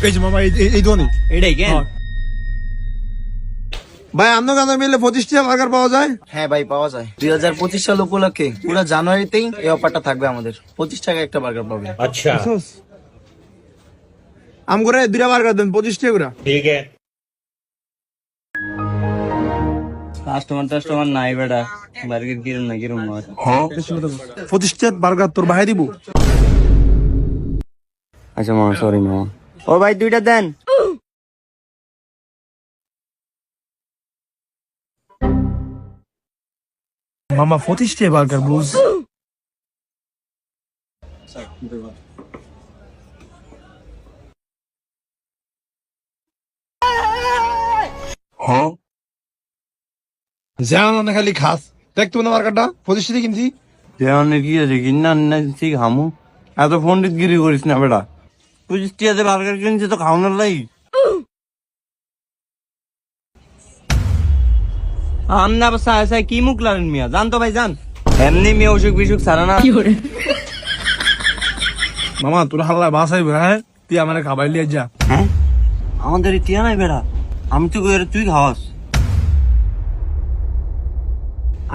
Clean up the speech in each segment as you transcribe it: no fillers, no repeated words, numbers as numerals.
এই যে মামা এই দোকানে এটাই কেন? ভাই আপনার কাছে মিলে 25টা বার্গার পাওয়া যায়? হ্যাঁ ভাই, পাওয়া যায়। 2025 সাল উপলক্ষে পুরো জানুয়ারিতেই এই অফারটা থাকবে আমাদের। 25 টাকায় একটা বার্গার পাবে। अच्छा আম করে 2টা বার্গার দেন 25টা করে। ठीक है। কাস্টমার নাই বেটা, বার্গার কিরম না কিরম না। 25টা বার্গার তোর ভাই দিব। আচ্ছা মামা, সরি মামা। ও ভাই 2টা দেন। মামা 25টা বার্গার বুঝ। জানো না খালি খাস দেখতো না বার্গারটা 25টা কিনছি। কি আছে কিনা ঠিক হামু, এত পন্ডিত গিরি করিস না বেটা। 25 টাকাতে বার্গার কিনছে তো খাওয়ানোর লাই। আমনা বাসা কি মুখ লারেন মিয়া, জান তো ভাই জান। এমনি মিয়া অসুখ বিসুখ সারা না। মামা তোর হাল্লা বাসাই ভাই তুই আমার খাবার লিয়ে যা। হ্যাঁ আমাদের টিয়া নাই বেটা, আমি তো তুই খাওয়াস।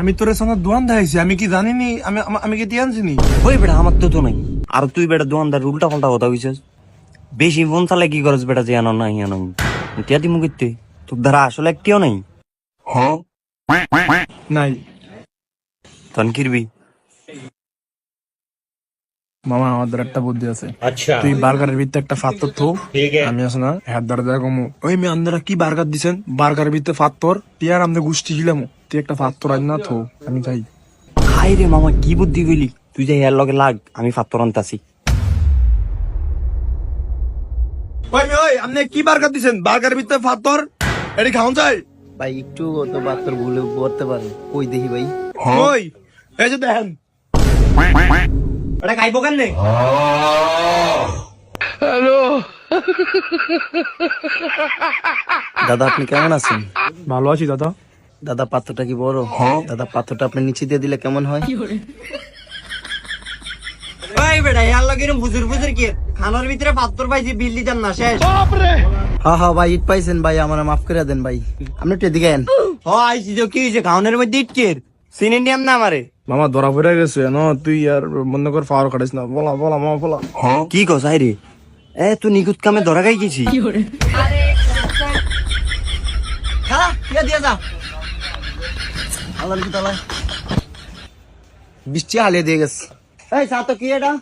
আমি তোর সঙ্গে দোয়ান দেখাইছি, আমি কি জানিনি? আমি কি টিয়া আনছিনি? ওই বেটা আমার তো নাই। আর তুই বেটা দোকানদার উল্টা পাল্টা কথা কইছিস। বেশি ফোন চালাই কি করস বেটা, যে আনো না আনো টিয়া দি মুখিতে তোর দ্বারা আসলে একটিও নাই। নাই তন কিরবি। মামা আমাদের একটা বুদ্ধি আছে। अच्छा তুই বার্গারের ভিতরে একটা ফাত্তর থো, ठीक है। আমি আছে না হ্যাঁ দাঁড়া কমু। ওই মেয়ে আপনারা কি বার্গার দিছেন? বার্গারের ভিতরে ফাত্তর টিয়ার আমাদের গোষ্ঠী খিলাম, তুই একটা ফাত্তর আজ না থো, আমি যাই। খাই রে মামা, কি বুদ্ধি কইলি তুই, যাই এর লগে লাগ, আমি ফাত্তর আনতাছি। ওই মেয়ে ওই আপনি কি বার্গার দিছেন? বার্গারের ভিতরে ফাত্তর এটি খাওন যায়? ভাই একটু তো বাত্তর ভুলে করতে পারে, কই দেখি ভাই। ওই এই যে দেখেন ওটা খাইবো কেন? দাদা আপনি কেমন আছেন? ভালো আছি দাদা। দাদা পাত্রটা কি বড়? দাদা পাত্রটা আপনি নিচে দিয়ে দিলে কেমন হয়? ওই বেটা ইয়ার লগে এরকম বুজুর বুজুর কি খানার ভিতরে পাত্র পাইছি, বিল দিতাম না শেষ। হ্যাঁ হ্যাঁ ভাই, ইট পাইছেন ভাই, আমার মাফ করে দেন ভাই। আপনি একটু এদিকে আইন। ও আইছি তো, কি হয়েছে? খাওয়ানোর মধ্যে ইট কের সিন ইন্ডিয়াম না আমারে। মামা ধরা পড়ে গেছে না, তুই আর বন্ধ করে ফাওয়ার কাটিস না। বলা বলা মামা বলা। কি কস রে? এ তুই নিখুঁত কামে ধরা খাই গেছি। বৃষ্টি হালিয়ে দিয়ে গেছে। এই সাথে কি এটা?